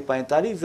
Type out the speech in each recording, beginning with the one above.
45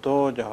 2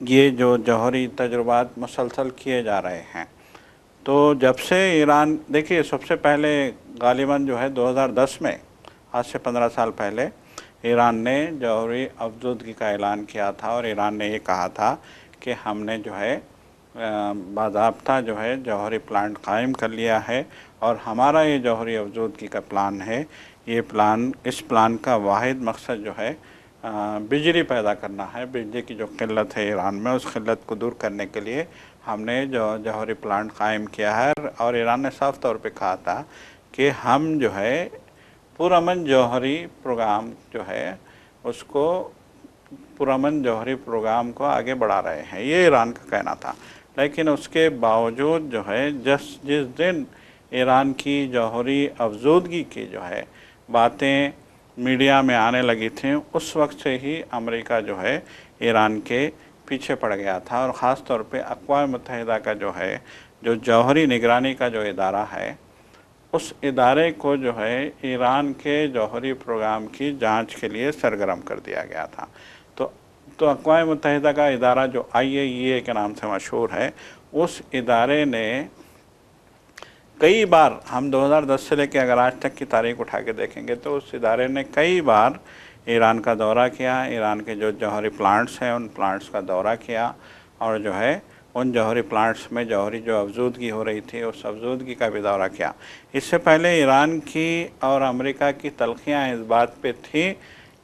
یہ جو جوہری تجربات مسلسل کیے جا رہے ہیں، تو جب سے ایران، دیکھیے سب سے پہلے غالباً جو ہے 2010 میں، آج سے 15 سال پہلے ایران نے جوہری افزودگی کا اعلان کیا تھا، اور ایران نے یہ کہا تھا کہ ہم نے جو ہے باضابطہ جو ہے جوہری پلانٹ قائم کر لیا ہے، اور ہمارا یہ جوہری افزودگی کا پلان ہے، یہ پلان، اس پلان کا واحد مقصد جو ہے بجلی پیدا کرنا ہے۔ بجلی کی جو قلت ہے ایران میں، اس قلت کو دور کرنے کے لیے ہم نے جو جوہری پلانٹ قائم کیا ہے، اور ایران نے صاف طور پہ کہا تھا کہ ہم جو ہے پرامن جوہری پروگرام جو ہے اس کو، پرامن جوہری پروگرام کو آگے بڑھا رہے ہیں، یہ ایران کا کہنا تھا۔ لیکن اس کے باوجود جو ہے جس دن ایران کی جوہری افزودگی کی جو ہے باتیں میڈیا میں آنے لگی تھیں، اس وقت سے ہی امریکہ جو ہے ایران کے پیچھے پڑ گیا تھا، اور خاص طور پہ اقوام متحدہ کا جو ہے جو جوہری نگرانی کا جو ادارہ ہے، اس ادارے کو جو ہے ایران کے جوہری پروگرام کی جانچ کے لیے سرگرم کر دیا گیا تھا۔ تو اقوام متحدہ کا ادارہ جو IAEA کے نام سے مشہور ہے، اس ادارے نے کئی بار، ہم 2010 سے لے کے اگر آج تک کی تاریخ اٹھا کے دیکھیں گے تو اس ادارے نے کئی بار ایران کا دورہ کیا، ایران کے جو جوہری پلانٹس ہیں ان پلانٹس کا دورہ کیا، اور جو ہے ان جوہری پلانٹس میں جوہری جو افزودگی ہو رہی تھی اس افزودگی کا بھی دورہ کیا۔ اس سے پہلے ایران کی اور امریکہ کی تلخیاں اس بات پہ تھی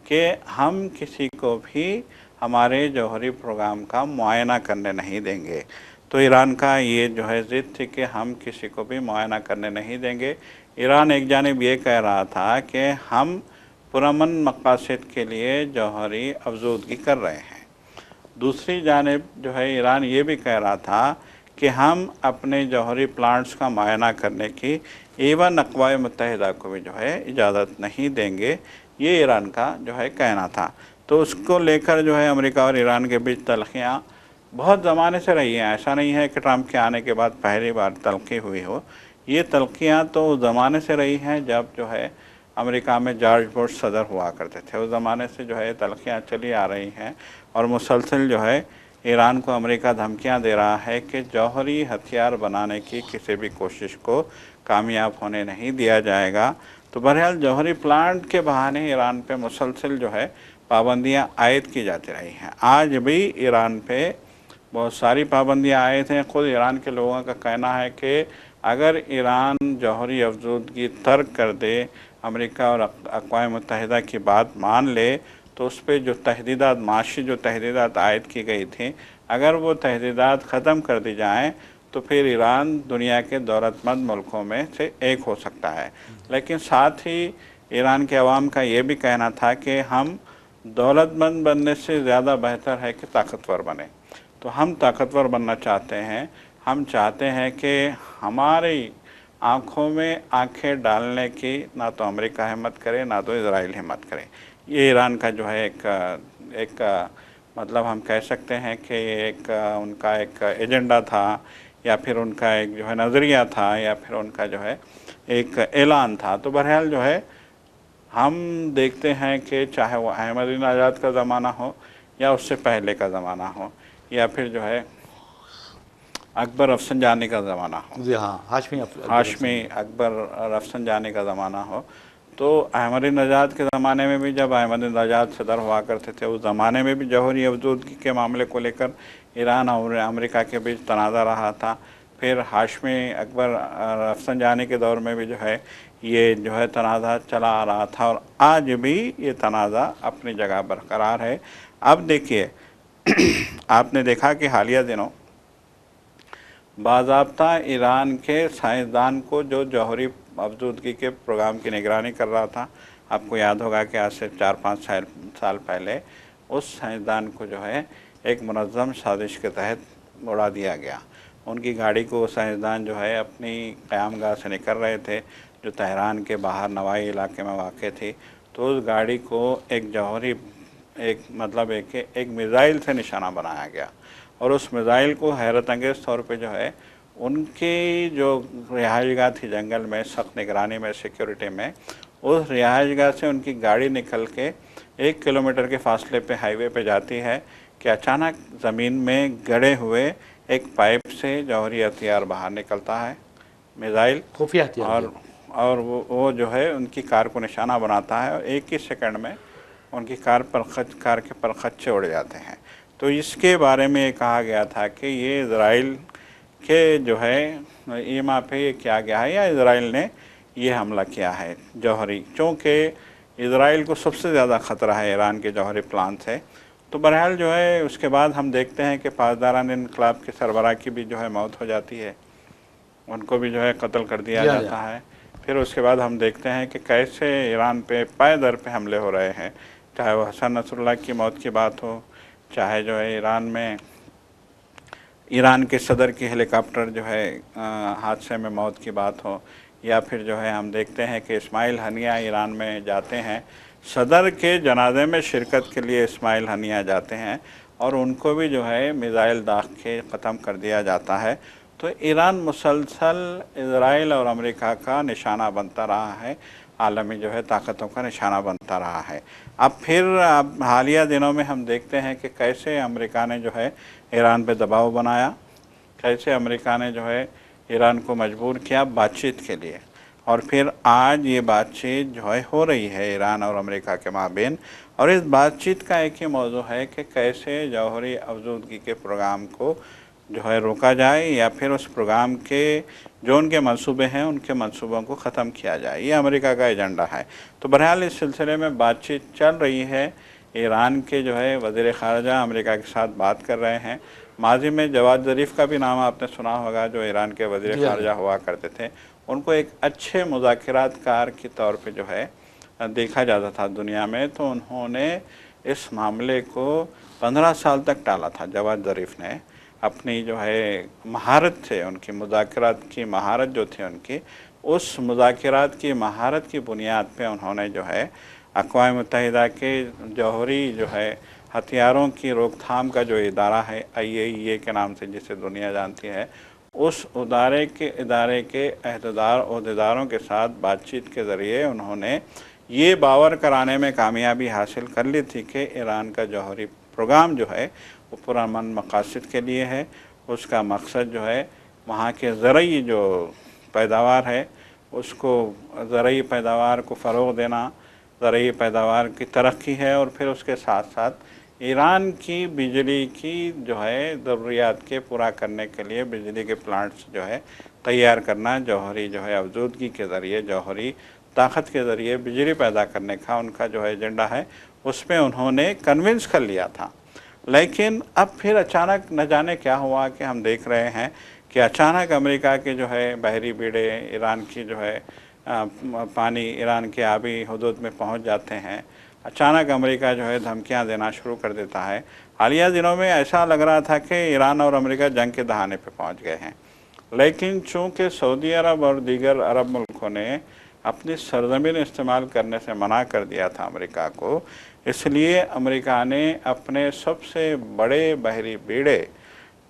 کہ ہم کسی کو بھی ہمارے جوہری پروگرام کا معائنہ کرنے نہیں دیں گے۔ تو ایران کا یہ جو ہے ضد تھی کہ ہم کسی کو بھی معائنہ کرنے نہیں دیں گے۔ ایران ایک جانب یہ کہہ رہا تھا کہ ہم پرامن مقاصد کے لیے جوہری افزودگی کر رہے ہیں، دوسری جانب جو ہے ایران یہ بھی کہہ رہا تھا کہ ہم اپنے جوہری پلانٹس کا معائنہ کرنے کی ایون اقوام متحدہ کو بھی جو ہے اجازت نہیں دیں گے، یہ ایران کا جو ہے کہنا تھا۔ تو اس کو لے کر جو ہے امریکہ اور ایران کے بیچ تلخیاں بہت زمانے سے رہی ہیں، ایسا نہیں ہے کہ ٹرمپ کے آنے کے بعد پہلی بار تلخی ہوئی ہو، یہ تلخیاں تو اس زمانے سے رہی ہیں جب جو ہے امریکہ میں جارج بش صدر ہوا کرتے تھے، اس زمانے سے جو ہے تلخیاں چلی آ رہی ہیں، اور مسلسل جو ہے ایران کو امریکہ دھمکیاں دے رہا ہے کہ جوہری ہتھیار بنانے کی کسی بھی کوشش کو کامیاب ہونے نہیں دیا جائے گا۔ تو بہرحال جوہری پلانٹ کے بہانے ایران پہ مسلسل جو ہے پابندیاں عائد کی جاتی رہی ہیں۔ آج بھی ایران پہ بہت ساری پابندیاں عائد ہیں۔ خود ایران کے لوگوں کا کہنا ہے کہ اگر ایران جوہری افزودگی ترک کر دے، امریکہ اور اقوام متحدہ کی بات مان لے، تو اس پہ جو تحدیدات، معاشی جو تحدیدات عائد کی گئی تھیں، اگر وہ تحدیدات ختم کر دی جائیں تو پھر ایران دنیا کے دولت مند ملکوں میں سے ایک ہو سکتا ہے۔ لیکن ساتھ ہی ایران کے عوام کا یہ بھی کہنا تھا کہ ہم دولت مند بننے سے زیادہ بہتر ہے کہ طاقتور بنیں۔ تو ہم طاقتور بننا چاہتے ہیں، ہم چاہتے ہیں کہ ہماری آنکھوں میں آنکھیں ڈالنے کی نہ تو امریکہ ہمت کرے نہ تو اسرائیل ہمت کرے۔ یہ ایران کا جو ہے ایک مطلب ہم کہہ سکتے ہیں کہ ایک ان کا ایک ایجنڈا تھا، یا پھر ان کا ایک جو ہے نظریہ تھا، یا پھر ان کا جو ہے ایک اعلان تھا۔ تو بہرحال جو ہے ہم دیکھتے ہیں کہ چاہے وہ احمدی نژاد کا زمانہ ہو یا اس سے پہلے کا زمانہ ہو، یا پھر جو ہے اکبر رفسنجانی کا زمانہ ہو، جی ہاں، ہاشمی اکبر رفسنجانی کا زمانہ ہو، تو احمدی نژاد کے زمانے میں بھی جب احمدی نژاد صدر ہوا کرتے تھے، اس زمانے میں بھی جوہری افزودگی کے معاملے کو لے کر ایران اور امریکہ کے بیچ تنازع رہا تھا۔ پھر ہاشمی اکبر رفسنجانی کے دور میں بھی جو ہے یہ جو ہے تنازع چلا آ رہا تھا، اور آج بھی یہ تنازع اپنی جگہ برقرار ہے۔ اب دیکھیے آپ نے دیکھا کہ حالیہ دنوں باضابطہ ایران کے سائنسدان کو جو جوہری افزودگی کے پروگرام کی نگرانی کر رہا تھا، آپ کو یاد ہوگا کہ آج سے 4-5 سال پہلے اس سائنسدان کو جو ہے ایک منظم سازش کے تحت اڑا دیا گیا۔ ان کی گاڑی کو سائنسدان جو ہے اپنی قیام گاہ سے نکل رہے تھے جو تہران کے باہر نوائی علاقے میں واقع تھی، تو اس گاڑی کو ایک جوہری ایک میزائل سے نشانہ بنایا گیا، اور اس میزائل کو حیرت انگیز طور پہ جو ہے ان کی جو رہائش گاہ تھی جنگل میں، سخت نگرانی میں، سیکیورٹی میں، اس رہائش گاہ سے ان کی گاڑی نکل کے 1 کلومیٹر کے فاصلے پہ ہائی وے پہ جاتی ہے کہ اچانک زمین میں گڑے ہوئے ایک پائپ سے جوہری ہتھیار باہر نکلتا ہے، میزائل، خفیہ ہتھیار اور وہ جو ہے ان کی کار کو نشانہ بناتا ہے اور ایک ہی سیکنڈ میں ان کی کار کے پرخچے اڑ جاتے ہیں۔ تو اس کے بارے میں یہ کہا گیا تھا کہ یہ اسرائیل کے جو ہے ایما پہ یہ کیا گیا ہے یا اسرائیل نے یہ حملہ کیا ہے جوہری، چونکہ اسرائیل کو سب سے زیادہ خطرہ ہے ایران کے جوہری پلان سے۔ تو بہرحال جو ہے اس کے بعد ہم دیکھتے ہیں کہ پاسداران انقلاب کے سربراہ کی بھی جو ہے موت ہو جاتی ہے، ان کو بھی جو ہے قتل کر دیا جاتا ہے۔ پھر اس کے بعد ہم دیکھتے ہیں کہ کیسے ایران پہ پائے در پہ حملے ہو رہے ہیں، چاہے وہ حسن نصر اللہ کی موت کی بات ہو، چاہے جو ہے ایران کے صدر کی ہیلی کاپٹر جو ہے حادثے میں موت کی بات ہو، یا پھر جو ہے ہم دیکھتے ہیں کہ اسماعیل ہنیہ ایران میں جاتے ہیں، صدر کے جنازے میں شرکت کے لیے اسماعیل ہنیہ جاتے ہیں اور ان کو بھی جو ہے میزائل داغ کے ختم کر دیا جاتا ہے۔ تو ایران مسلسل اسرائیل اور امریکہ کا نشانہ بنتا رہا ہے، عالمی جو ہے طاقتوں کا نشانہ بنتا رہا ہے۔ اب پھر حالیہ دنوں میں ہم دیکھتے ہیں کہ کیسے امریکہ نے جو ہے ایران پہ دباؤ بنایا، کیسے امریکہ نے جو ہے ایران کو مجبور کیا بات چیت کے لیے، اور پھر آج یہ بات چیت جو ہے ہو رہی ہے ایران اور امریکہ کے مابین۔ اور اس بات چیت کا ایک ہی موضوع ہے کہ کیسے جوہری افزودگی کے پروگرام کو جو ہے روکا جائے یا پھر اس پروگرام کے جو ان کے منصوبے ہیں ان کے منصوبوں کو ختم کیا جائے، یہ امریکہ کا ایجنڈا ہے۔ تو بہرحال اس سلسلے میں بات چیت چل رہی ہے، ایران کے جو ہے وزیر خارجہ امریکہ کے ساتھ بات کر رہے ہیں۔ ماضی میں جواد ظریف کا بھی نام آپ نے سنا ہوگا، جو ایران کے وزیر خارجہ ہوا کرتے تھے، ان کو ایک اچھے مذاکرات کار کے طور پہ جو ہے دیکھا جاتا تھا دنیا میں۔ تو انہوں نے اس معاملے کو 15 سال تک ٹالا تھا، جواد ظریف نے اپنی جو ہے مہارت تھے، ان کی مذاکرات کی مہارت جو تھی ان کی، اس مذاکرات کی مہارت کی بنیاد پہ انہوں نے جو ہے اقوام متحدہ کے جوہری جو ہے ہتھیاروں کی روک تھام کا جو ادارہ ہے IAEA کے نام سے جسے دنیا جانتی ہے، اس ادارے کے عہدیداروں کے ساتھ بات چیت کے ذریعے انہوں نے یہ باور کرانے میں کامیابی حاصل کر لی تھی کہ ایران کا جوہری پروگرام جو ہے وہ پرامن مقاصد کے لیے ہے۔ اس کا مقصد جو ہے وہاں کے زرعی جو پیداوار ہے اس کو، زرعی پیداوار کو فروغ دینا، زرعی پیداوار کی ترقی ہے، اور پھر اس کے ساتھ ساتھ ایران کی بجلی کی جو ہے ضروریات کے پورا کرنے کے لیے بجلی کے پلانٹس جو ہے تیار کرنا، جوہری جو ہے افزودگی کے ذریعے، جوہری طاقت کے ذریعے بجلی پیدا کرنے کا ان کا جو ہے ایجنڈا ہے، اس میں انہوں نے کنونس کر لیا تھا۔ لیکن اب پھر اچانک نہ جانے کیا ہوا کہ ہم دیکھ رہے ہیں کہ اچانک امریکہ کے جو ہے بحری بیڑے ایران کی جو ہے پانی ایران کے آبی حدود میں پہنچ جاتے ہیں، اچانک امریکہ جو ہے دھمکیاں دینا شروع کر دیتا ہے۔ حالیہ دنوں میں ایسا لگ رہا تھا کہ ایران اور امریکہ جنگ کے دہانے پہ پہنچ گئے ہیں، لیکن چونکہ سعودی عرب اور دیگر عرب ملکوں نے اپنی سرزمین استعمال کرنے سے منع کر دیا تھا امریکہ کو، اس لیے امریکہ نے اپنے سب سے بڑے بحری بیڑے،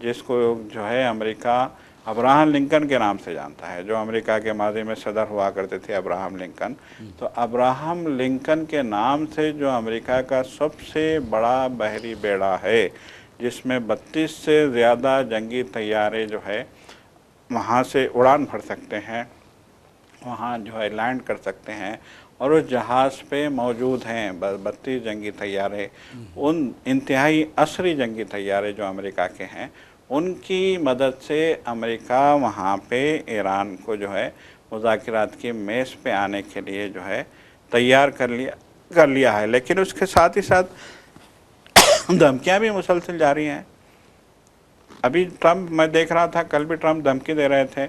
جس کو جو ہے امریکہ ابراہم لنکن کے نام سے جانتا ہے، جو امریکہ کے ماضی میں صدر ہوا کرتے تھے ابراہم لنکن، تو ابراہم لنکن کے نام سے جو امریکہ کا سب سے بڑا بحری بیڑا ہے، جس میں 32 سے زیادہ جنگی طیارے جو ہے وہاں سے اڑان بھر سکتے ہیں، وہاں جو ہے لینڈ کر سکتے ہیں، اور اس جہاز پہ موجود ہیں 32 جنگی طیارے، ان انتہائی عصری جنگی طیارے جو امریکہ کے ہیں، ان کی مدد سے امریکہ وہاں پہ ایران کو جو ہے مذاکرات کی میز پہ آنے کے لیے جو ہے تیار کر لیا ہے۔ لیکن اس کے ساتھ ہی ساتھ دھمکیاں بھی مسلسل جاری ہیں۔ ابھی ٹرمپ، میں دیکھ رہا تھا کل بھی ٹرمپ دھمکی دے رہے تھے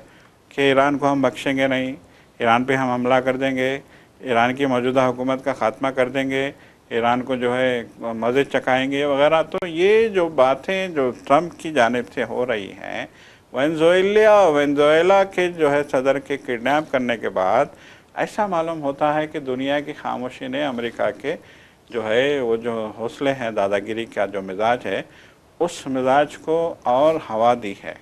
کہ ایران کو ہم بخشیں گے نہیں، ایران پہ ہم حملہ کر دیں گے، ایران کی موجودہ حکومت کا خاتمہ کر دیں گے، ایران کو جو ہے مزے چکائیں گے وغیرہ۔ تو یہ جو باتیں جو ٹرمپ کی جانب سے ہو رہی ہیں، وینزویلا کے جو ہے صدر کے کڈنیپ کرنے کے بعد ایسا معلوم ہوتا ہے کہ دنیا کی خاموشی نے امریکہ کے جو ہے وہ جو حوصلے ہیں، دادا گیری کا جو مزاج ہے، اس مزاج کو اور ہوا دی ہے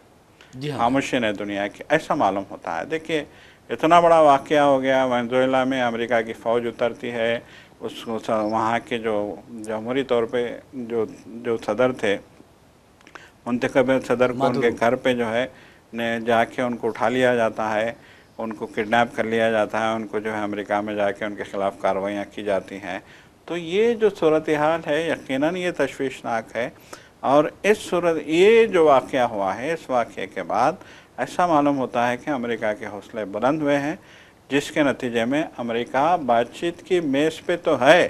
خاموشی نے دنیا کی، ایسا معلوم ہوتا ہے۔ دیکھیے اتنا بڑا واقعہ ہو گیا، وینزویلا میں امریکہ کی فوج اترتی ہے، اس وہاں کے جو جمہوری طور پہ جو صدر تھے، منتخب صدر کو ان کے گھر پہ جو ہے جا کے ان کو اٹھا لیا جاتا ہے، ان کو کڈنیپ کر لیا جاتا ہے، ان کو جو ہے امریکہ میں جا کے ان کے خلاف کارروائیاں کی جاتی ہیں۔ تو یہ جو صورتحال ہے یقیناً یہ تشویشناک ہے، اور یہ جو واقعہ ہوا ہے، اس واقعے کے بعد ایسا معلوم ہوتا ہے کہ امریکہ کے حوصلے بلند ہوئے ہیں، جس کے نتیجے میں امریکہ بات چیت کی میز پہ تو ہے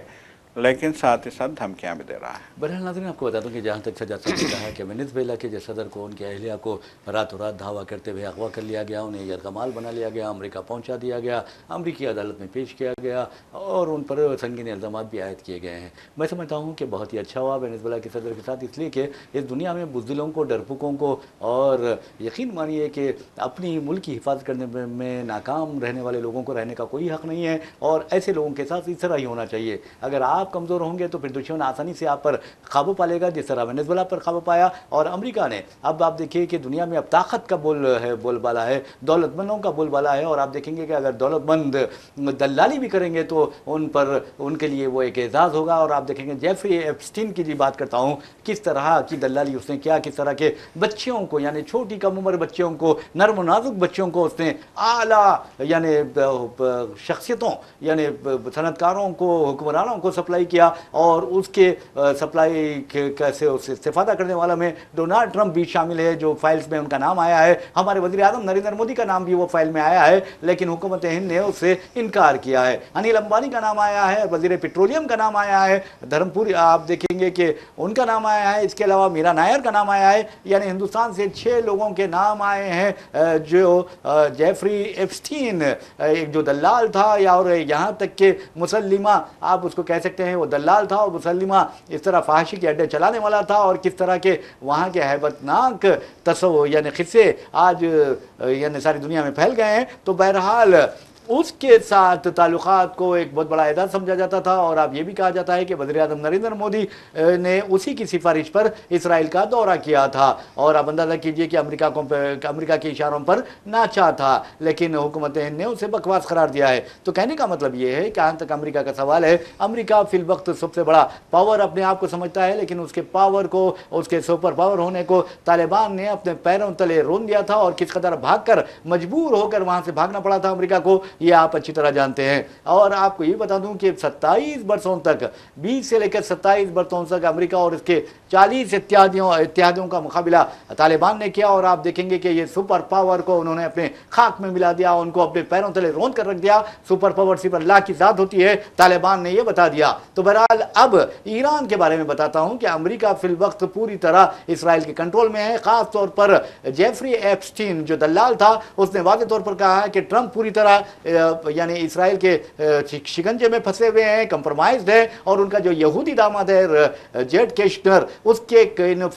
لیکن ساتھ ہی ساتھ دھمکیاں بھی دے رہا ہے۔ بہرحال ناظرین، آپ کو بتا دوں کہ جہاں تک سجاد صاحب نے کہا کہ وینزویلا کے جو صدر کو ان کے اہلیہ کو راتوں رات دھاوا کرتے ہوئے اغوا کر لیا گیا، انہیں یرغمال بنا لیا گیا، امریکہ پہنچا دیا گیا، امریکی عدالت میں پیش کیا گیا اور ان پر سنگین الزامات بھی عائد کیے گئے ہیں۔ میں سمجھتا ہوں کہ بہت ہی اچھا ہوا وینزویلا کے صدر کے ساتھ، اس لیے کہ اس دنیا میں بزدلوں کو، ڈرپوکوں کو، اور یقین مانیے کہ اپنی ملک کی حفاظت کرنے میں ناکام رہنے والے لوگوں کو رہنے کا کوئی حق نہیں ہے، اور ایسے لوگوں کے ساتھ اس طرح ہی ہونا چاہیے۔ اگر آپ کمزور ہوں گے تو پھر دشمن آسانی سے آپ پر قابو پا لے گا، جس طرح وینزویلا پر قابو پایا۔ اور امریکہ نے اب آپ دیکھیے کہ دنیا میں اب طاقت کا بول بالا ہے، دولت مندوں کا بول بالا ہے، اور آپ دیکھیں گے کہ اگر دولت مند دلالی بھی کریں گے تو ان کے لیے وہ ایک اعزاز ہوگا۔ اور آپ دیکھیں گے جیفری ایپسٹین کی بات کرتا ہوں، کس طرح کی دلالی اس نے کیا، کس طرح کے بچیوں کو، یعنی چھوٹی کم عمر بچیوں کو، نرم و نازک بچوں کو اس نے اعلیٰ یعنی شخصیتوں، یعنی صنعت کاروں کو، حکمرانوں کو سپلائی کیا، اور اس کے سپلائی کیسے اسے استفادہ کرنے والا میں ڈونالڈ ٹرمپ بھی شامل ہے، جو فائلز میں ان کا نام آیا ہے۔ ہمارے وزیر اعظم نریندر مودی کا نام بھی وہ فائل میں آیا ہے، لیکن حکومت ہند نے اس سے انکار کیا ہے۔ انل امبانی کا نام آیا ہے، وزیر پیٹرولیم کا نام آیا ہے، دھرم پوری آپ دیکھیں گے کہ ان کا نام آیا ہے، اس کے علاوہ میرا نائر کا نام آیا ہے، یعنی ہندوستان سے 6 لوگوں کے نام آئے ہیں، جو جیفری ایپسٹین ایک جو دلال تھا، یا اور یہاں تک کہ مسلمہ آپ اس کو کہہ سکتے ہیں، وہ دلال تھا اور مسلمہ اس طرح فحاشی کے اڈے چلانے والا تھا، اور کس طرح کے وہاں کے ہیبت ناک تصور یعنی قصے آج یعنی ساری دنیا میں پھیل گئے ہیں۔ تو بہرحال اس کے ساتھ تعلقات کو ایک بہت بڑا اعزاز سمجھا جاتا تھا، اور اب یہ بھی کہا جاتا ہے کہ وزیر اعظم نریندر مودی نے اسی کی سفارش پر اسرائیل کا دورہ کیا تھا، اور اب اندازہ کیجئے کہ امریکہ کے اشاروں پر ناچا تھا، لیکن حکومت ہند نے اسے بکواس قرار دیا ہے۔ تو کہنے کا مطلب یہ ہے کہ جہاں تک امریکہ کا سوال ہے، امریکہ فی الوقت سب سے بڑا پاور اپنے آپ کو سمجھتا ہے، لیکن اس کے پاور کو، اس کے سپر پاور ہونے کو طالبان نے اپنے پیروں تلے رون دیا تھا، اور کس قدر بھاگ کر مجبور ہو کر وہاں سے بھاگنا پڑا تھا امریکہ کو، یہ آپ اچھی طرح جانتے ہیں۔ اور آپ کو یہ بتا دوں کہ 27 برسوں تک، 20 سے لے کر 27 برسوں تک امریکہ اور اس کے 40 اتحادیوں کا مقابلہ طالبان نے کیا، اور آپ دیکھیں گے کہ یہ سپر پاور کو انہوں نے اپنے خاک میں ملا دیا، ان کو اپنے پیروں تلے رون کر رکھ دیا۔ سپر پاور صرف اللہ کی ذات ہوتی ہے، طالبان نے یہ بتا دیا۔ تو بہرحال اب ایران کے بارے میں بتاتا ہوں کہ امریکہ فی الوقت پوری طرح اسرائیل کے کنٹرول میں ہے، خاص طور پر جیفری ایپسٹین جو دلال تھا، اس نے واضح طور پر کہا ہے کہ ٹرمپ پوری طرح یعنی اسرائیل کے شکنجے میں پھنسے ہوئے ہیں، کمپرمائزڈ ہے، اور ان کا جو یہودی داماد ہے جیڈ کیشنر، اس کے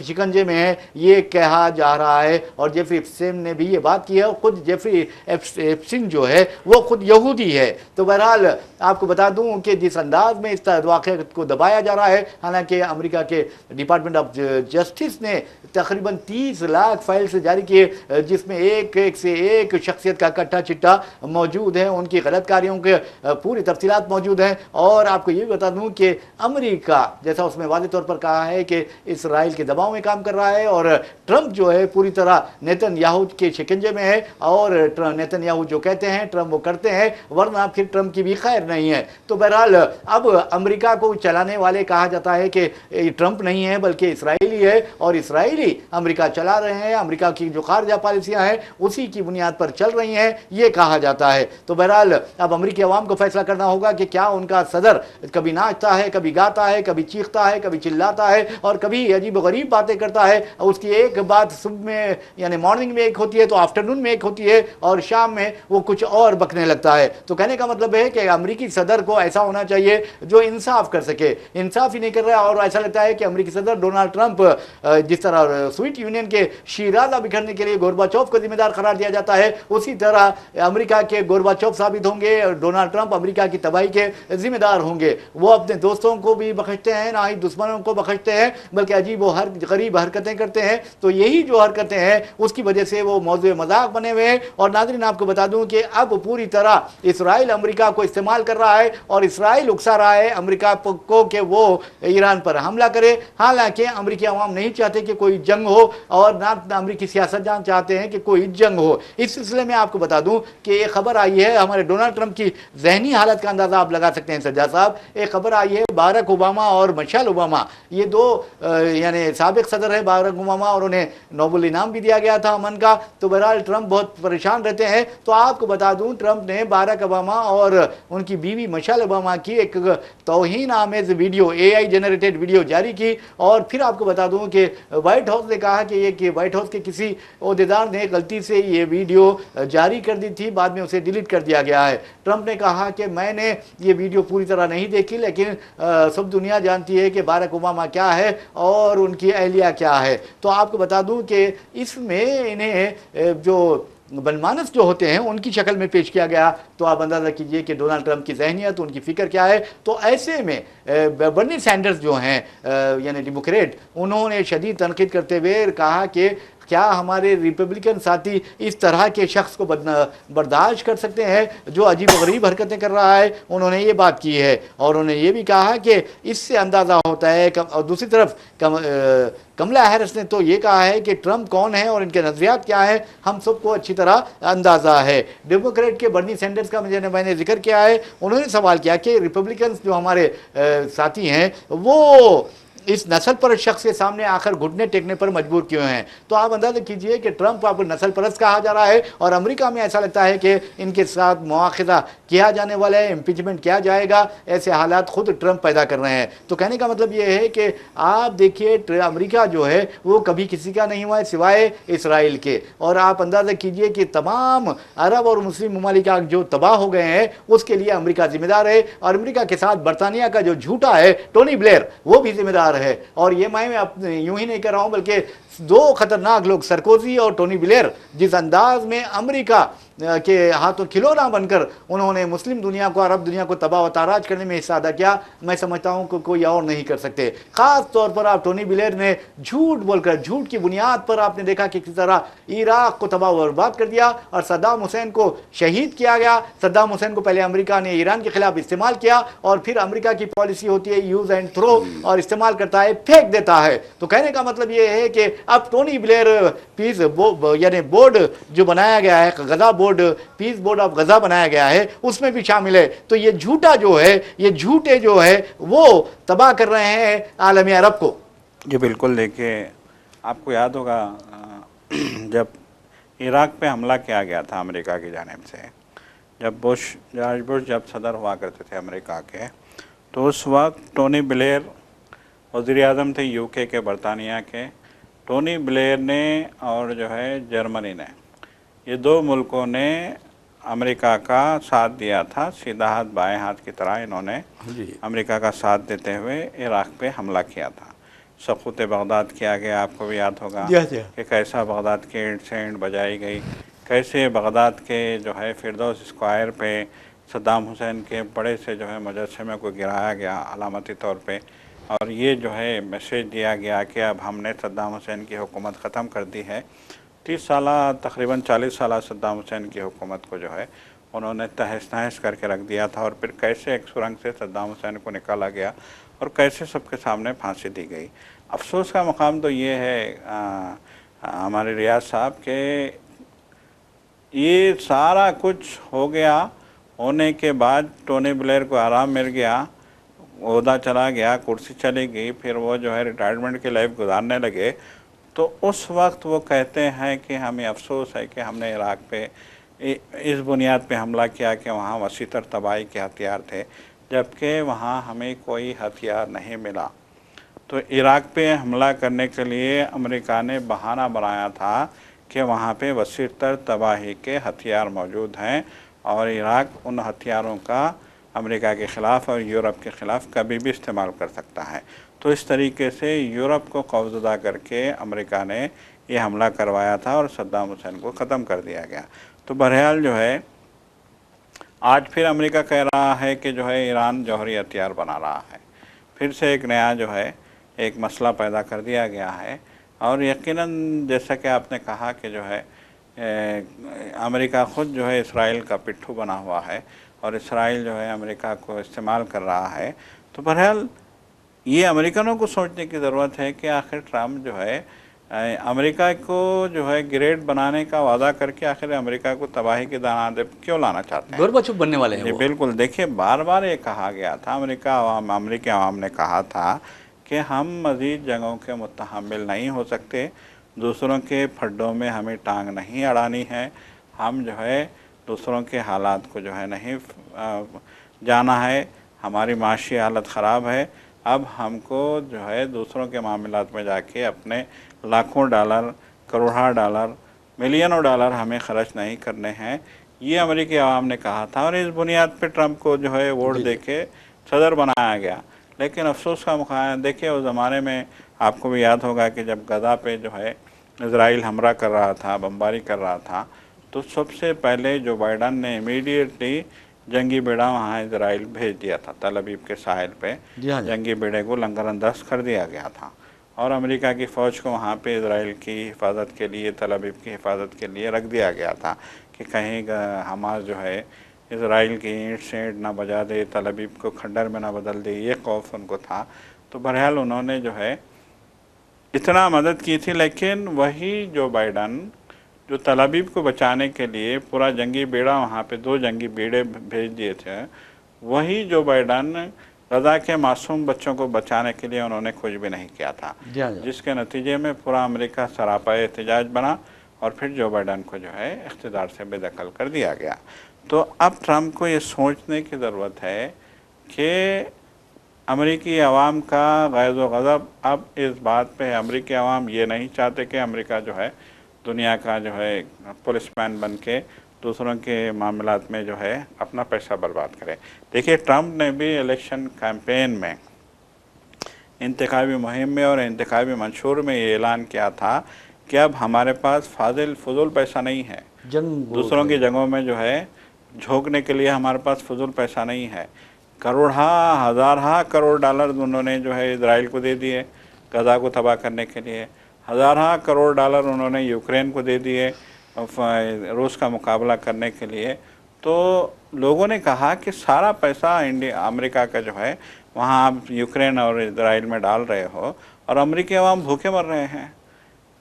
شکنجے میں ہے، یہ کہا جا رہا ہے۔ اور جیفری ایپسٹین نے بھی یہ بات کی ہے، خود جیفری ایپسٹین جو ہے وہ خود یہودی ہے۔ تو بہرحال آپ کو بتا دوں کہ جس انداز میں اس واقعے کو دبایا جا رہا ہے، حالانکہ امریکہ کے ڈپارٹمنٹ آف جسٹس نے تقریباً 30 لاکھ فائلز جاری کیے، جس میں ایک سے ایک شخصیت کا کٹھا چٹا موجود ہے، ان کی غلط کاریوں کے پوری تفصیلات موجود ہیں۔ اور آپ کو یہ بتا دوں کہ امریکہ جیسا اس میں واضح طور پر کہا ہے کہ اسرائیل کے دباؤ میں کام کر رہا ہے، اور ٹرمپ جو ہے پوری طرح نیتن یاہو کے شکنجے میں ہے، اور نیتن یاہو جو کہتے ہیں ٹرمپ وہ کرتے ہیں، ورنہ پھر ٹرمپ کی بھی خیر نہیں ہے۔ تو بہرحال اب امریکہ کو چلانے والے کہا جاتا ہے کہ ٹرمپ نہیں ہے بلکہ اسرائیلی ہے، اور اسرائیلی امریکہ چلا رہے ہیں، امریکہ کی جو خارجہ پالیسیاں ہیں اسی کی بنیاد پر چل رہی ہیں، یہ کہا جاتا ہے۔ تو بہرحال اب امریکی عوام کو فیصلہ کرنا ہوگا کہ کیا ان کا صدر کبھی ناچتا ہے، کبھی گاتا ہے، کبھی چیختا ہے، کبھی چلاتا ہے، اور کبھی عجیب و غریب باتیں کرتا ہے۔ اس کی ایک بات صبح میں یعنی مارننگ میں ایک ہوتی ہے، تو آفٹرنون میں ایک ہوتی ہے، اور شام میں وہ کچھ اور بکنے لگتا ہے۔ تو کہنے کا مطلب ہے کہ امریکی صدر کو ایسا ہونا چاہیے جو انصاف کر سکے، انصاف ہی نہیں کر رہا، اور ایسا لگتا ہے کہ امریکی صدر ڈونالڈ ٹرمپ جس طرح سوویت یونین کے شیرازہ بکھرنے کے لیے گورباچوف کو ذمہ دار قرار دیا جاتا ہے، اسی طرح امریکہ کے گورباچوف ثابت ہوں گے، اور ڈونالڈ ٹرمپ امریکہ کی تباہی کے ذمہ دار ہوں گے۔ وہ اپنے دوستوں کو بھی بخشتے ہیں، نہ ہی دشمنوں کو بخشتے ہیں، بلکہ عجیب و غریب حرکتیں کرتے ہیں، تو یہی جو حرکتیں ہیں اس کی وجہ سے وہ موضوع مذاق بنے ہوئے ہیں۔ اور ناظرین آپ کو بتا دوں کہ اب پوری طرح اسرائیل امریکہ کو استعمال کر رہا ہے اور اسرائیل اکسا رہا ہے امریکہ کو کہ وہ ایران پر حملہ کرے، حالانکہ امریکی عوام نہیں چاہتے کہ کوئی جنگ ہو اور نہ امریکی سیاست دان چاہتے ہیں کہ کوئی جنگ ہو۔ اس سلسلے میں آپ کو بتا دوں کہ ایک خبر آئی ہے، ہمارے ڈونلڈ ٹرمپ کی ذہنی حالت کا اندازہ آپ لگا سکتے ہیں سجاد صاحب، ایک خبر آئی ہے باراک اوباما اور مشیل اوباما، یہ دو یعنی سابق صدر ہے باراک اوباما اور انہیں نوبل انعام بھی دیا گیا تھا امن کا، تو بہرحال ٹرمپ بہت پریشان رہتے ہیں۔ تو آپ کو بتا دوں ٹرمپ نے باراک اوباما اور ان کی بیوی مشیل اوباما کی ایک توہین آمیز ویڈیو AI جنریٹڈ ویڈیو جاری کی، اور پھر آپ کو بتا دوں کہ وائٹ ہاؤس نے کہا کہ وائٹ ہاؤس کے کسی عہدیدار نے غلطی سے یہ ویڈیو جاری کر دی تھی، بعد میں اسے ڈیلیٹ کر دیا گیا ہے۔ ٹرمپ نے کہا کہ میں نے یہ ویڈیو پوری طرح نہیں دیکھی، لیکن سب دنیا جانتی ہے کہ باراک اوباما کیا ہے اور ان کی اہلیہ کیا ہے۔ تو آپ کو بتا دوں کہ اس میں انہیں جو بنمانس جو ہوتے ہیں ان کی شکل میں پیش کیا گیا، تو آپ اندازہ کیجئے کہ ڈونلڈ ٹرمپ کی ذہنیت، ان کی فکر کیا ہے۔ تو ایسے میں برنی سینڈرز جو ہیں یعنی ڈیموکریٹ، انہوں نے شدید تنقید کرتے ہوئے کہا کہ کیا ہمارے ریپبلکن ساتھی اس طرح کے شخص کو برداشت کر سکتے ہیں جو عجیب و غریب حرکتیں کر رہا ہے، انہوں نے یہ بات کی ہے۔ اور انہوں نے یہ بھی کہا کہ اس سے اندازہ ہوتا ہے، اور دوسری طرف کملا ہیرس نے تو یہ کہا ہے کہ ٹرمپ کون ہے اور ان کے نظریات کیا ہیں ہم سب کو اچھی طرح اندازہ ہے۔ ڈیموکریٹ کے برنی سینڈرز کا میں نے ذکر کیا ہے، انہوں نے سوال کیا کہ ریپبلکنز جو ہمارے ساتھی ہیں وہ اس نسل پرست شخص کے سامنے آخر گھٹنے ٹیکنے پر مجبور کیوں ہیں۔ تو آپ اندازہ کیجئے کہ ٹرمپ آپ نسل پرست کہا جا رہا ہے اور امریکہ میں ایسا لگتا ہے کہ ان کے ساتھ مواخذہ کیا جانے والا ہے، امپیچمنٹ کیا جائے گا، ایسے حالات خود ٹرمپ پیدا کر رہے ہیں۔ تو کہنے کا مطلب یہ ہے کہ آپ دیکھیے امریکہ جو ہے وہ کبھی کسی کا نہیں ہوا ہے سوائے اسرائیل کے، اور آپ اندازہ کیجئے کہ تمام عرب اور مسلم ممالک جو تباہ ہو گئے ہیں اس کے لیے امریکہ ذمہ دار ہے، اور امریکہ کے ساتھ برطانیہ کا جو جھوٹا ہے ٹونی بلیئر وہ بھی ذمہ دار ہے۔ اور یہ میں یوں ہی نہیں کر رہا ہوں، بلکہ دو خطرناک لوگ سرکوزی اور ٹونی بلیئر جس انداز میں امریکہ کے ہاتھوں کھلونا بن کر انہوں نے مسلم دنیا کو، عرب دنیا کو تباہ و تاراج کرنے میں حصہ ادا کیا، میں سمجھتا ہوں کہ کوئی اور نہیں کر سکتے۔ خاص طور پر آپ ٹونی بلیئر نے جھوٹ بول کر، جھوٹ کی بنیاد پر آپ نے دیکھا کہ کس طرح عراق کو تباہ و برباد کر دیا اور صدام حسین کو شہید کیا گیا۔ صدام حسین کو پہلے امریکہ نے ایران کے خلاف استعمال کیا، اور پھر امریکہ کی پالیسی ہوتی ہے یوز اینڈ تھرو، اور استعمال کرتا ہے پھینک دیتا ہے۔ تو کہنے کا مطلب یہ ہے کہ اب ٹونی بلیئر پیس یعنی بورڈ جو بنایا گیا ہے، Gaza board, peace board of Gaza بنایا گیا ہے، اس میں بھی شامل ہے۔ تو یہ جھوٹا جو ہے، یہ جھوٹے جو ہے وہ تباہ کر رہے ہیں عالم عرب کو۔ جی بالکل، دیکھیے آپ کو یاد ہوگا جب عراق پہ حملہ کیا گیا تھا امریکہ کی جانب سے، جب جارج بش جب صدر ہوا کرتے تھے امریکہ کے، تو اس وقت ٹونی بلیئر وزیر اعظم تھے UK کے، برطانیہ کے۔ ٹونی بلیئر نے اور جو ہے جرمنی نے، یہ دو ملکوں نے امریکہ کا ساتھ دیا تھا، سیدھا ہاتھ بائیں ہاتھ کی طرح انہوں نے امریکہ کا ساتھ دیتے ہوئے عراق پہ حملہ کیا تھا۔ سقوط بغداد کیا گیا، آپ کو بھی یاد ہوگا کہ کیسا بغداد کے اینٹ سے اینٹ بجائی گئی، کیسے بغداد کے جو ہے فردوس اسکوائر پہ صدام حسین کے بڑے سے جو ہے مجسمے کو گرایا گیا علامتی طور پہ، اور یہ جو ہے میسیج دیا گیا کہ اب ہم نے صدام حسین کی حکومت ختم کر دی ہے۔ 30 سالہ تقریباً 40 سالہ صدام حسین کی حکومت کو جو ہے انہوں نے تہس نہس کر کے رکھ دیا تھا، اور پھر کیسے ایک سرنگ سے صدام حسین کو نکالا گیا اور کیسے سب کے سامنے پھانسی دی گئی۔ افسوس کا مقام تو یہ ہے ہمارے ریاض صاحب کہ یہ سارا کچھ ہو گیا، ہونے کے بعد ٹونی بلیئر کو آرام مل گیا، عہدہ چلا گیا، کرسی چلی گئی، پھر وہ جو ہے ریٹائرمنٹ کی لائف گزارنے لگے، تو اس وقت وہ کہتے ہیں کہ ہمیں افسوس ہے کہ ہم نے عراق پہ اس بنیاد پہ حملہ کیا کہ وہاں وسیع تر تباہی کے ہتھیار تھے، جبکہ وہاں ہمیں کوئی ہتھیار نہیں ملا۔ تو عراق پہ حملہ کرنے کے لیے امریکہ نے بہانہ بنایا تھا کہ وہاں پہ وسیع تر تباہی کے ہتھیار موجود ہیں، اور عراق ان ہتھیاروں کا امریکہ کے خلاف اور یورپ کے خلاف کبھی بھی استعمال کر سکتا ہے۔ تو اس طریقے سے یورپ کو قوزدہ کر کے امریکہ نے یہ حملہ کروایا تھا اور صدام حسین کو ختم کر دیا گیا۔ تو بہرحال جو ہے آج پھر امریکہ کہہ رہا ہے کہ جو ہے ایران جوہری ہتھیار بنا رہا ہے، پھر سے ایک نیا جو ہے ایک مسئلہ پیدا کر دیا گیا ہے، اور یقیناً جیسا کہ آپ نے کہا کہ جو ہے امریکہ خود جو ہے اسرائیل کا پٹھو بنا ہوا ہے، اور اسرائیل جو ہے امریکہ کو استعمال کر رہا ہے. تو بہرحال یہ امریکنوں کو سوچنے کی ضرورت ہے کہ آخر ٹرمپ جو ہے امریکہ کو جو ہے گریٹ بنانے کا وعدہ کر کے آخر امریکہ کو تباہی کے دہانے کیوں لانا چاہتے ہیں. گورباچوف بننے والے ہیں جی وہ. بالکل. دیکھیے بار بار یہ کہا گیا تھا، امریکی عوام نے کہا تھا کہ ہم مزید جنگوں کے متحمل نہیں ہو سکتے، دوسروں کے پھڈوں میں ہمیں ٹانگ نہیں اڑانی ہے، ہم جو ہے دوسروں کے حالات کو جو ہے نہیں جانا ہے، ہماری معاشی حالت خراب ہے، اب ہم کو جو ہے دوسروں کے معاملات میں جا کے اپنے لاکھوں ڈالر، کروڑوں ڈالر، ملینوں ڈالر ہمیں خرچ نہیں کرنے ہیں. یہ امریکی عوام نے کہا تھا، اور اس بنیاد پہ ٹرمپ کو جو ہے ووٹ دے کے صدر بنایا گیا. لیکن افسوس کا مقام دیکھیں اس زمانے میں آپ کو بھی یاد ہوگا کہ جب غزہ پہ جو ہے اسرائیل حملہ کر رہا تھا، بمباری کر رہا تھا، تو سب سے پہلے جو بائیڈن نے امیڈیٹلی جنگی بیڑا وہاں اسرائیل بھیج دیا تھا. تل ابیب کے ساحل پہ جنگی بیڑے کو لنگر انداز کر دیا گیا تھا، اور امریکہ کی فوج کو وہاں پہ اسرائیل کی حفاظت کے لیے، تل ابیب کی حفاظت کے لیے رکھ دیا گیا تھا کہ کہیں حماس جو ہے اسرائیل کی اینٹ سینٹ نہ بجا دے، تل ابیب کو کھنڈر میں نہ بدل دے، یہ خوف ان کو تھا. تو بہرحال انہوں نے جو ہے اتنا مدد کی تھی. لیکن وہی جو بائیڈن جو تل ابیب کو بچانے کے لیے پورا جنگی بیڑا وہاں پہ 2 جنگی بیڑے بھیج دیے تھے، وہی جو بائیڈن غزہ کے معصوم بچوں کو بچانے کے لیے انہوں نے کچھ بھی نہیں کیا تھا، جس کے نتیجے میں پورا امریکہ سراپا احتجاج بنا، اور پھر جو بائیڈن کو جو ہے اقتدار سے بے دخل کر دیا گیا. تو اب ٹرمپ کو یہ سوچنے کی ضرورت ہے کہ امریکی عوام کا غیظ و غضب اب اس بات پہ ہے. امریکی عوام یہ نہیں چاہتے کہ امریکہ جو ہے دنیا کا جو ہے پولیس مین بن کے دوسروں کے معاملات میں جو ہے اپنا پیسہ برباد کرے. دیکھیے ٹرمپ نے بھی الیکشن کیمپین میں، انتخابی مہم میں اور انتخابی منشور میں یہ اعلان کیا تھا کہ اب ہمارے پاس فضول پیسہ نہیں ہے، دوسروں کی جنگوں میں جو ہے جھونکنے کے لیے ہمارے پاس فضول پیسہ نہیں ہے. ہزارہ کروڑ ڈالر انہوں نے جو ہے اسرائیل کو دے دیے غزہ کو تباہ کرنے کے لیے، ہزارہ کروڑ ڈالر انہوں نے یوکرین کو دے دیے روس کا مقابلہ کرنے کے لیے. تو لوگوں نے کہا کہ سارا پیسہ امریکہ کا جو ہے وہاں آپ یوکرین اور اسرائیل میں ڈال رہے ہو، اور امریکی عوام بھوکے مر رہے ہیں.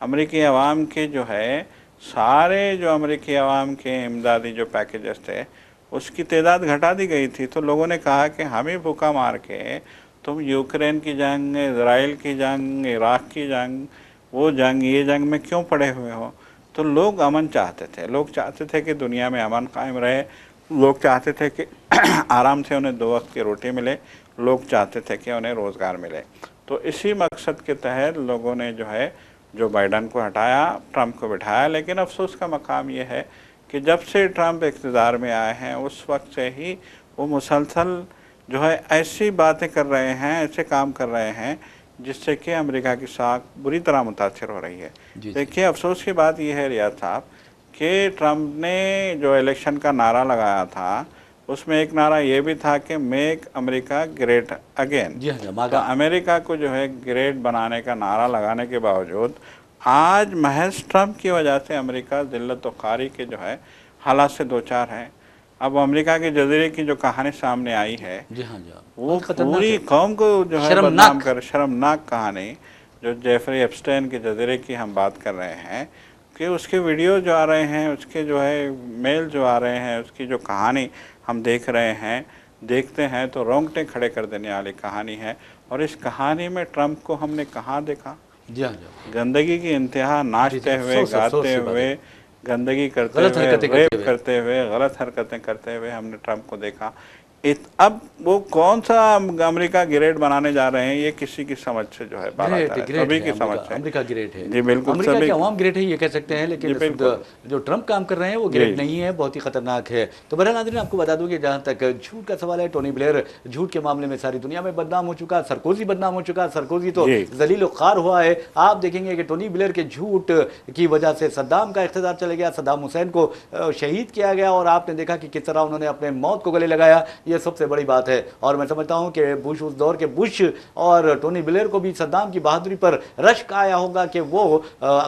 امریکی عوام کے جو ہے سارے جو امریکی عوام کے امدادی جو پیکیجز تھے اس کی تعداد گھٹا دی گئی تھی. تو لوگوں نے کہا کہ ہمیں بھوکا مار کے تم یوکرین کی جنگ، اسرائیل کی جنگ، عراق کی جنگ، وہ جنگ یہ جنگ میں کیوں پڑے ہوئے ہو. تو لوگ امن چاہتے تھے، لوگ چاہتے تھے کہ دنیا میں امن قائم رہے، لوگ چاہتے تھے کہ آرام سے انہیں 2 وقت کی روٹی ملے، لوگ چاہتے تھے کہ انہیں روزگار ملے. تو اسی مقصد کے تحت لوگوں نے جو ہے جو بائیڈن کو ہٹایا، ٹرمپ کو بٹھایا. لیکن افسوس کا مقام یہ ہے کہ جب سے ٹرمپ اقتدار میں آئے ہیں اس وقت سے ہی وہ مسلسل جو ہے ایسی باتیں کر رہے ہیں، ایسے کام کر رہے ہیں جس سے کہ امریکہ کی ساکھ بری طرح متاثر ہو رہی ہے. دیکھیے افسوس کی بات یہ ہے ریاض صاحب کہ ٹرمپ نے جو الیکشن کا نعرہ لگایا تھا اس میں ایک نعرہ یہ بھی تھا کہ میک امریکہ گریٹ اگین. تو امریکہ کو جو ہے گریٹ بنانے کا نعرہ لگانے کے باوجود آج محض ٹرمپ کی وجہ سے امریکہ ذلت و خواری کے جو ہے حالات سے دوچار ہے. اب امریکہ کے جزیرے کی جو کہانی سامنے آئی ہے وہ پوری قوم کو جو ہے بدنام کر، شرمناک کہانی جو جیفری ایپسٹین کے جزیرے کی ہم بات کر رہے ہیں کہ اس کے ویڈیو جو آ رہے ہیں، اس کے جو ہے میل جو آ رہے ہیں، اس کی جو کہانی ہم دیکھ رہے ہیں، دیکھتے ہیں تو رونگٹے کھڑے کر دینے والی کہانی ہے. اور اس کہانی میں ٹرمپ کو ہم نے کہاں دیکھا؟ گندگی کی انتہا، ناچتے ہوئے، گاتے ہوئے، گندگی کرتے ہوئے، ریپ کرتے ہوئے، غلط حرکتیں کرتے ہوئے ہم نے ٹرمپ کو دیکھا. اب وہ کون سا امریکہ گریٹ بنانے جا رہے ہیں یہ کسی کی سمجھ سے جو ہے سبھی کی سمجھ سے. امریکہ گریٹ ہے، جی بالکل، امریکہ کے عوام گریٹ ہے یہ کہہ سکتے ہیں، لیکن جو ٹرمپ کام کر رہے ہیں وہ گریٹ نہیں ہے، بہت ہی خطرناک ہے. تو بہرحال ناظرین آپ کو بتا دوں کہ جہاں تک جھوٹ کا سوال ہے، ٹونی بلیئر جھوٹ کے معاملے میں ساری دنیا میں بدنام ہو چکا، سرکوزی بدنام ہو چکا، سرکوزی تو ذلیل و خوار ہوا ہے. آپ دیکھیں گے کہ ٹونی بلیئر کے جھوٹ کی وجہ سے صدام کا اقتدار چلے گیا، صدام حسین کو شہید کیا گیا، اور آپ نے دیکھا کہ کس طرح انہوں نے اپنے موت کو گلے لگایا. یہ سب سے بڑی بات ہے۔ اور میں سمجھتا ہوں کہ بش اس دور کے بش اور ٹونی بلیئر کو بھی صدام کی بہادری پر رشک آیا ہوگا کہ وہ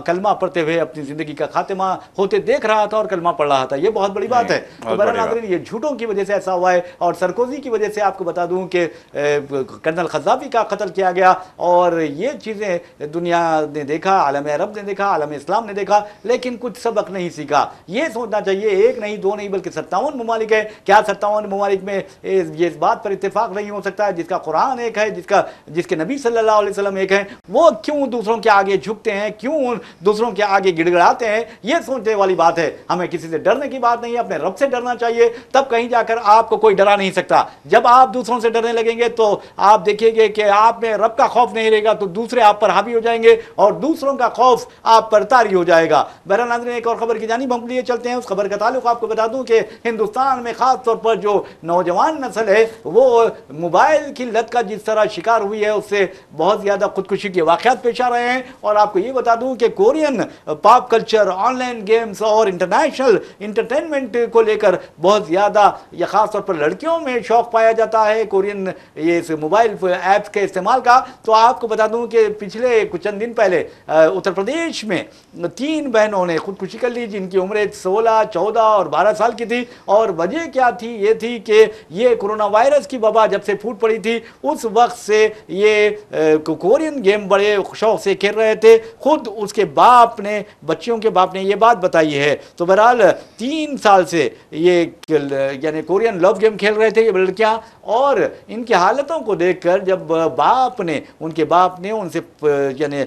کلمہ پڑھتے ہوئے اپنی زندگی کا خاتمہ ہوتے دیکھ رہا تھا اور کلمہ پڑھ رہا تھا۔ یہ بہت بڑی بات ہے۔ تو بہرحال ناظرین، یہ جھوٹوں کی وجہ سے ایسا ہوا ہے، اور سرکوزی کی وجہ سے آپ کو بتا دوں کہ کرنل قذافی کا قتل کیا گیا، اور یہ چیزیں دنیا نے دیکھا، عالم عرب نے دیکھا، عالم اسلام نے دیکھا، لیکن کچھ سبق نہیں سیکھا۔ یہ سوچنا چاہیے ایک نہیں دو نہیں بلکہ 57 ممالک ہے، کیا 57 ممالک میں یہ اس بات پر اتفاق نہیں ہو سکتا ہے جس کا قرآن ایک ہے، جس کے نبی صلی اللہ علیہ وسلم ایک ہے، وہ کیوں دوسروں کے آگے جھکتے ہیں، کیوں دوسروں کے آگے گڑ گڑاتے ہیں؟ یہ سوچنے والی بات ہے۔ ہمیں کسی سے ڈرنے کی بات نہیں ہے، اپنے رب سے ڈرنا چاہیے، تب کہیں جا کر آپ کو کوئی ڈرا نہیں سکتا۔ جب آپ دوسروں سے ڈرنے لگیں گے تو آپ دیکھیں گے کہ آپ میں رب کا خوف نہیں رہے گا تو دوسرے آپ پر حاوی ہو جائیں گے اور دوسروں کا خوف آپ پر طاری ہو جائے گا۔ بہرحال ناظرین، ایک اور خبر کی جانب ہم لیے چلتے ہیں۔ اس خبر کا تعلق آپ کو بتا دوں کہ ہندوستان میں خاص طور پر جو نوجوان نسل ہے وہ موبائل کی لت کا جس طرح شکار ہوئی ہے، اس سے بہت زیادہ خودکشی کے واقعات پیش آ رہے ہیں۔ اور آپ کو یہ بتا دوں کہ Korean pop culture, on line games اور انٹرنیشنل انٹرٹینمنٹ کو لے کر بہت زیادہ یا خاص طور پر لڑکیوں میں شوق پایا جاتا ہے کورین یہ موبائل ایپس کے استعمال کا۔ تو آپ کو بتا دوں کہ پچھلے کچھ چند دن پہلے اتر پردیش میں 3 بہنوں نے خودکشی کر لی، جن کی عمریں 16، 14 اور 12 سال کی تھی۔ اور وجہ کیا تھی؟ یہ تھی کہ یہ کورونا وائرس کی وبا جب سے پھوٹ پڑی تھی اس وقت سے یہ کورین گیم بڑے شوق سے کھیل رہے تھے۔ خود اس کے باپ نے، بچیوں کے باپ نے یہ بات بتائی ہے۔ تو بہرحال 3 سال سے یہ یعنی کورین لو گیم کھیل رہے تھے یہ لڑکیاں، اور ان کی حالتوں کو دیکھ کر جب ان کے باپ نے ان سے یعنی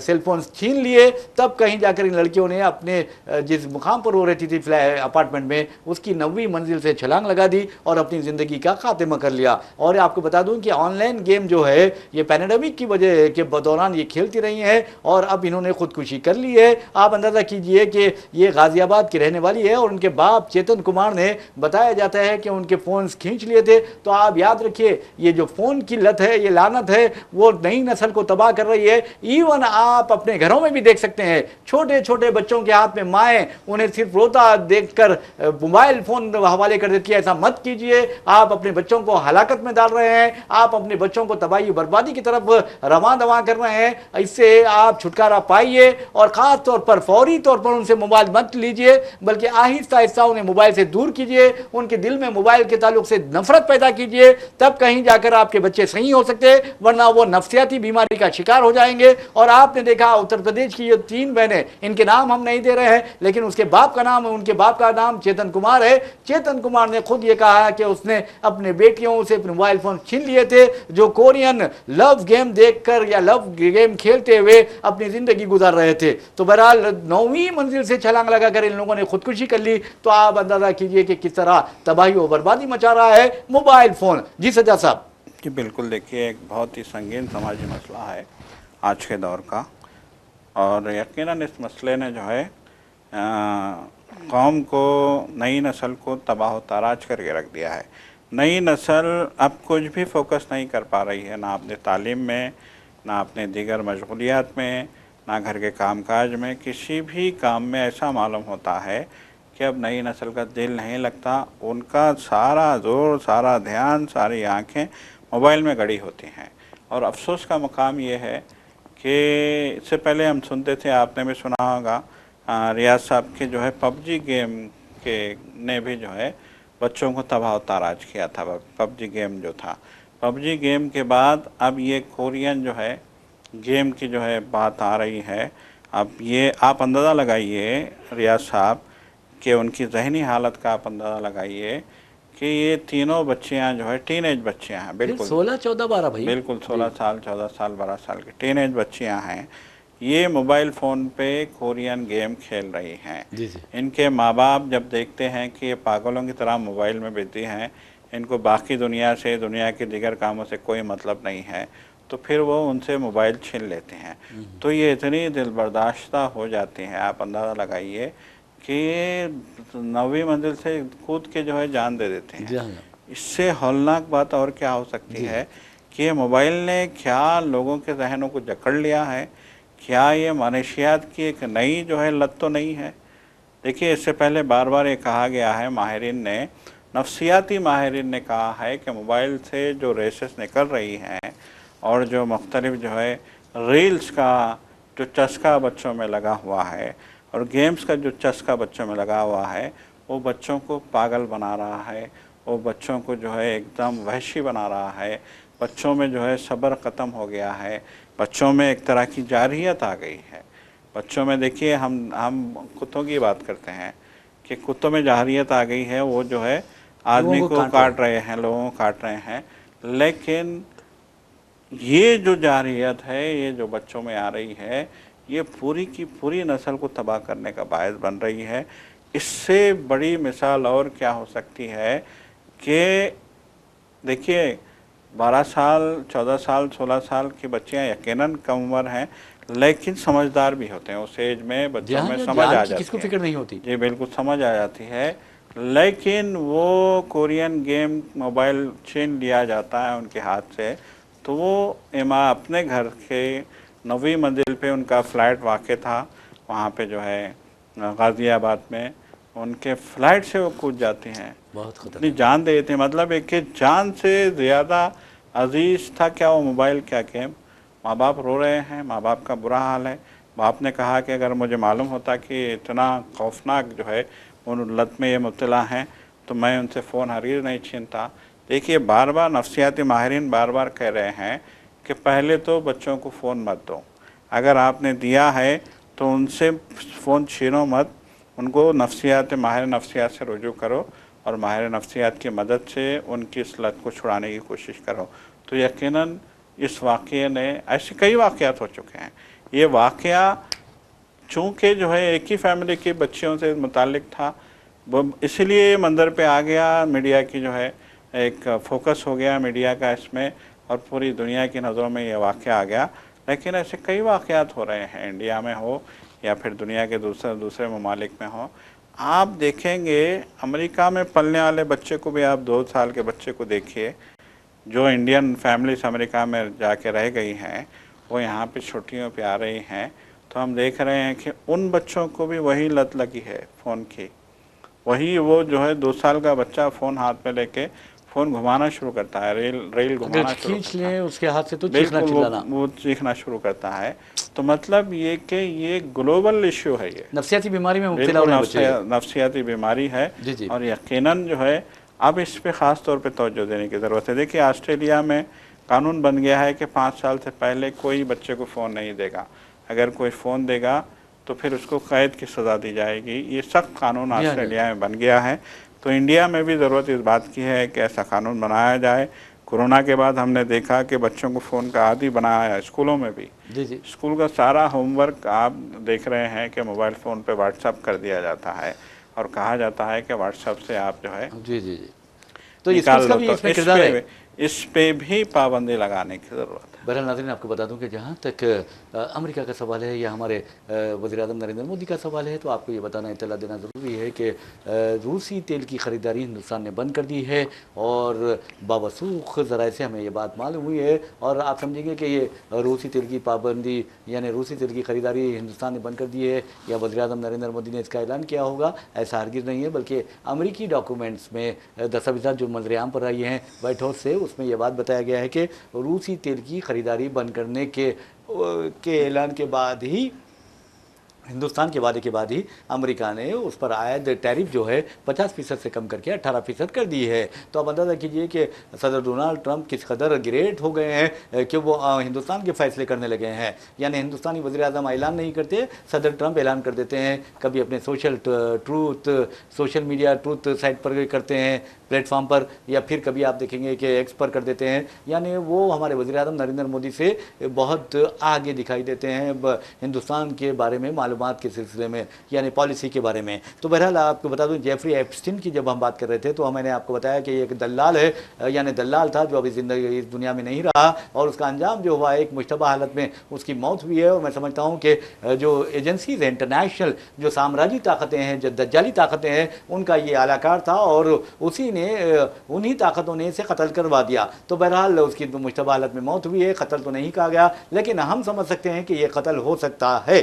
سیل فونز چھین لیے، تب کہیں جا کر ان لڑکیوں نے اپنے جس مقام پر وہ رہتی تھی اپارٹمنٹ میں، اس کی 9ویں منزل سے چھلانگ لگا دی اور اپنی زندگی کا خاتمہ کر لیا۔ اور آپ کو بتا دوں کہ آن لائن گیم جو ہے یہ پینڈیمک کی وجہ کے دوران یہ کھیلتی رہی ہیں اور اب انہوں نے خودکشی کر لی ہے۔ آپ اندازہ کیجئے کہ یہ غازی آباد کی رہنے والی ہے اور ان کے باپ چیتن کمار نے بتایا جاتا ہے کہ ان کے فونز کھینچ لیے تھے۔ تو آپ یاد رکھیے یہ جو فون کی لت ہے، یہ لعنت ہے، وہ نئی نسل کو تباہ کر رہی ہے۔ ایون آپ اپنے گھروں میں بھی دیکھ سکتے ہیں، چھوٹے چھوٹے بچوں کے ہاتھ میں مائیں انہیں صرف روتا دیکھ کر موبائل فون حوالے کر دیتی ہے۔ ایسا مت کیجئے، آپ اپنے بچوں کو ہلاکت میں ڈال رہے ہیں، آپ اپنے بچوں کو تباہی و بربادی کی طرف رواں دواں کر رہے ہیں۔ اس سے آپ چھٹکارا پائیے اور خاص طور پر فوری طور پر ان سے موبائل مت لیجئے، بلکہ آہستہ آہستہ انہیں موبائل سے دور کیجئے، ان کے دل میں موبائل کے تعلق سے نفرت پیدا کیجئے، تب کہیں جا کر آپ کے بچے صحیح ہو سکتے، ورنہ وہ نفسیاتی بیماری کا شکار ہو جائیں گے۔ اور آپ نے دیکھا اتر پردیش کی یہ 3 بہنیں، ان کے نام ہم نہیں دے رہے ہیں لیکن اس کے باپ کا نام، ان کے باپ کا نام چیتن کمار ہے۔ چیتن کمار نے خود یہ کہا ہے کہ اس نے اپنے بیٹیوں سے موبائل فون چھین لیے تھے جو کورین لو گیم دیکھ کر یا لو گیم کھیلتے ہوئے اپنی زندگی گزار رہے تھے۔ تو بہرحال 9ویں منزل سے چھلانگ لگا کر ان لوگوں نے خودکشی کر لی۔ تو آپ اندازہ کیجئے کہ کس طرح تباہی و بربادی مچا رہا ہے موبائل فون۔ جی سجاد صاحب۔ جی بالکل، دیکھیے ایک بہت ہی سنگین سماجی مسئلہ ہے آج کے دور کا، اور یقیناً اس مسئلے نے جو ہے قوم کو، نئی نسل کو تباہ و تاراج کر کے رکھ دیا ہے۔ نئی نسل اب کچھ بھی فوکس نہیں کر پا رہی ہے، نہ اپنے تعلیم میں، نہ اپنے دیگر مشغولیات میں، نہ گھر کے کام کاج میں، کسی بھی کام میں ایسا معلوم ہوتا ہے کہ اب نئی نسل کا دل نہیں لگتا۔ ان کا سارا زور، سارا دھیان، ساری آنکھیں موبائل میں گڑی ہوتی ہیں۔ اور افسوس کا مقام یہ ہے کہ اس سے پہلے ہم سنتے تھے، آپ نے بھی سنا ہوگا، ریاض صاحب کے جو ہے پب جی گیم کے نے بھی جو ہے بچوں کو تباہ و تاراج کیا تھا۔ پب جی گیم جو تھا، پب جی گیم کے بعد اب یہ کورین جو ہے گیم کی جو ہے بات آ رہی ہے۔ اب یہ آپ اندازہ لگائیے ریاض صاحب کہ ان کی ذہنی حالت کا آپ اندازہ لگائیے کہ یہ تینوں بچیاں جو ہے ٹین ایج بچیاں ہیں، بالکل 16، 14، 12 بھائی، بالکل 16 سال، 14 سال، 12 سال کی ٹین ایج بچیاں ہیں۔ یہ موبائل فون پہ کورین گیم کھیل رہی ہیں۔ ان کے ماں باپ جب دیکھتے ہیں کہ یہ پاگلوں کی طرح موبائل میں بزی ہیں، ان کو باقی دنیا سے، دنیا کے دیگر کاموں سے کوئی مطلب نہیں ہے، تو پھر وہ ان سے موبائل چھین لیتے ہیں۔ تو یہ اتنی دل برداشتہ ہو جاتی ہیں، آپ اندازہ لگائیے کہ یہ 9ویں منزل سے کود کے جو ہے جان دے دیتے ہیں۔ اس سے ہولناک بات اور کیا ہو سکتی ہے کہ یہ موبائل نے کیا لوگوں کے ذہنوں کو جکڑ لیا ہے؟ کیا یہ منشیات کی ایک نئی جو ہے لت تو نہیں ہے؟ دیکھیے اس سے پہلے بار بار یہ کہا گیا ہے، ماہرین نے نفسیاتی ماہرین نے کہا ہے کہ موبائل سے جو ریسز نکل رہی ہیں اور جو مختلف جو ہے ریلز کا جو چسکا بچوں میں لگا ہوا ہے اور گیمز کا جو چسکا بچوں میں لگا ہوا ہے، وہ بچوں کو پاگل بنا رہا ہے، وہ بچوں کو جو ہے ایک دم وحشی بنا رہا ہے، بچوں میں جو ہے صبر ختم ہو گیا ہے، بچوں میں ایک طرح کی جارحیت آ گئی ہے۔ بچوں میں دیکھیے ہم کتوں کی بات کرتے ہیں کہ کتوں میں جارحیت آ گئی ہے، وہ جو ہے آدمی کو کاٹ رہے ہیں، لوگوں کو کاٹ رہے ہیں، لیکن یہ جو جارحیت ہے، یہ جو بچوں میں آ رہی ہے، یہ پوری کی پوری نسل کو تباہ کرنے کا باعث بن رہی ہے۔ اس سے بڑی مثال اور کیا ہو سکتی ہے کہ دیکھیے 12 سال 14 سال 16 سال کی بچیاں یقیناً کم عمر ہیں، لیکن سمجھدار بھی ہوتے ہیں، اس ایج میں بچوں میں سمجھ آ جاتی ہے، کس کو فکر نہیں ہوتی، جی بالکل سمجھ آ جاتی ہے، لیکن وہ کورین گیم موبائل چھین لیا جاتا ہے ان کے ہاتھ سے، تو وہ اپنے گھر کے 9ویں منزل پہ ان کا فلیٹ واقع تھا، وہاں پہ جو ہے غازی آباد میں ان کے فلائٹ سے وہ کود جاتی ہیں، بہت اپنی جان دے دیتے ہیں۔ مطلب ایک کہ جان سے زیادہ عزیز تھا کیا وہ موبائل، کیا گیم۔ ماں باپ رو رہے ہیں، ماں باپ کا برا حال ہے۔ باپ نے کہا کہ اگر مجھے معلوم ہوتا کہ اتنا خوفناک جو ہے ان لت میں یہ مبتلا ہیں تو میں ان سے فون ہرگز نہیں چھینتا۔ دیکھیے بار بار نفسیاتی ماہرین بار بار کہہ رہے ہیں کہ پہلے تو بچوں کو فون مت دو، اگر آپ نے دیا ہے تو ان سے فون چھینو مت، ان کو ماہر نفسیات سے رجوع کرو اور ماہر نفسیات کی مدد سے ان کی اس لت کو چھڑانے کی کوشش کرو۔ تو یقیناً اس واقعے نے ایسے کئی واقعات ہو چکے ہیں، یہ واقعہ چونکہ جو ہے ایک ہی فیملی کے بچیوں سے متعلق تھا، وہ اسی لیے منظر پہ آ گیا، میڈیا کی جو ہے ایک فوکس ہو گیا میڈیا کا اس میں، اور پوری دنیا کی نظروں میں یہ واقعہ آ گیا۔ لیکن ایسے کئی واقعات ہو رہے ہیں، انڈیا میں ہو یا پھر دنیا کے دوسرے ممالک میں ہو۔ آپ دیکھیں گے امریکہ میں پلنے والے بچے کو بھی، آپ 2 سال کے بچے کو دیکھیے، جو انڈین فیملیز امریکہ میں جا کے رہ گئی ہیں، وہ یہاں پہ چھٹیوں پہ آ رہی ہیں، تو ہم دیکھ رہے ہیں کہ ان بچوں کو بھی وہی لت لگی ہے فون کی، وہی وہ جو ہے 2 سال کا بچہ فون ہاتھ میں لے کے فون گھمانا شروع کرتا ہے، ریل گھمانا شروع کرتا ہے، اس کے ہاتھ سے تو بالکل وہ چیخنا شروع کرتا ہے۔ تو مطلب یہ کہ یہ گلوبل ایشو ہے، یہ نفسیاتی بیماری میں مبتلا ہو رہے ہیں بچے، نفسیاتی بیماری ہے، اور یقیناً جو ہے اب اس پہ خاص طور پہ توجہ دینے کی ضرورت ہے۔ دیکھیے آسٹریلیا میں قانون بن گیا ہے کہ 5 سال سے پہلے کوئی بچے کو فون نہیں دے گا، اگر کوئی فون دے گا تو پھر اس کو قید کی سزا دی جائے گی۔ یہ سخت قانون آسٹریلیا میں بن گیا ہے، تو انڈیا میں بھی ضرورت اس بات کی ہے کہ ایسا قانون بنایا جائے۔ کورونا کے بعد ہم نے دیکھا کہ بچوں کو فون کا عادی بنایا ہے، اسکولوں میں بھی، اسکول کا سارا ہوم ورک آپ دیکھ رہے ہیں کہ موبائل فون پہ واٹس ایپ کر دیا جاتا ہے، اور کہا جاتا ہے کہ واٹس ایپ سے آپ جو ہے تو اس پہ بھی پابندی لگانے کی ضرورت ہے۔ بہرحال ناظرین آپ کو بتا دوں کہ جہاں تک امریکہ کا سوال ہے یا ہمارے وزیر اعظم نریندر مودی کا سوال ہے، تو آپ کو یہ بتانا اطلاع دینا ضروری ہے کہ روسی تیل کی خریداری ہندوستان نے بند کر دی ہے، اور باوثوق ذرائع سے ہمیں یہ بات معلوم ہوئی ہے، اور آپ سمجھیں گے کہ یہ روسی تیل کی پابندی یعنی روسی تیل کی خریداری ہندوستان نے بند کر دی ہے یا وزیر اعظم نریندر مودی نے اس کا اعلان کیا ہوگا، ایسا ہرگز نہیں ہے، بلکہ امریکی ڈاکومنٹس میں دستاویزات جو منظر عام پر آئی ہیں وائٹ ہاؤس سے، اس میں یہ بات بتایا گیا ہے کہ روسی تیل کی خریداری بند کرنے کے اعلان کے بعد ہی، ہندوستان کے وعدے کے بعد ہی، امریکہ نے اس پر عائد ٹیرف جو ہے 50% سے کم کر کے 18% کر دی ہے۔ تو اب اندازہ کیجئے کہ صدر ڈونلڈ ٹرمپ کس قدر گریٹ ہو گئے ہیں کہ وہ ہندوستان کے فیصلے کرنے لگے ہیں، یعنی ہندوستانی وزیر اعظم اعلان نہیں کرتے، صدر ٹرمپ اعلان کر دیتے ہیں، کبھی اپنے سوشل میڈیا ٹروتھ سائٹ پر کرتے ہیں، پلیٹ فارم پر، یا پھر کبھی آپ دیکھیں گے کہ ایکس پر کر دیتے ہیں، یعنی وہ ہمارے وزیر اعظم نریندر مودی سے بہت آگے دکھائی دیتے ہیں ہندوستان کے بارے میں معلومات کے سلسلے میں، یعنی پالیسی کے بارے میں۔ تو بہرحال آپ کو بتا دوں جیفری ایپسٹین کی جب ہم بات کر رہے تھے تو میں نے آپ کو بتایا کہ یہ ایک دلال ہے، یعنی دلال تھا جو ابھی زندگی اس دنیا میں نہیں رہا، اور اس کا انجام جو ہوا ایک مشتبہ حالت میں اس کی موت ہوئی ہے، اور میں سمجھتا ہوں کہ جو ایجنسیز ہیں انٹرنیشنل، جو سامراجی طاقتیں ہیں، جو دجالی طاقتیں ہیں، ان کا یہ اعلی کار تھا، اور اسی نے انہی طاقتوں نے اسے قتل کروا دیا۔ تو بہرحال اس کی مشتبہ حالت میں موت ہوئی ہے، قتل تو نہیں کہا گیا، لیکن ہم سمجھ سکتے ہیں کہ یہ قتل ہو سکتا ہے۔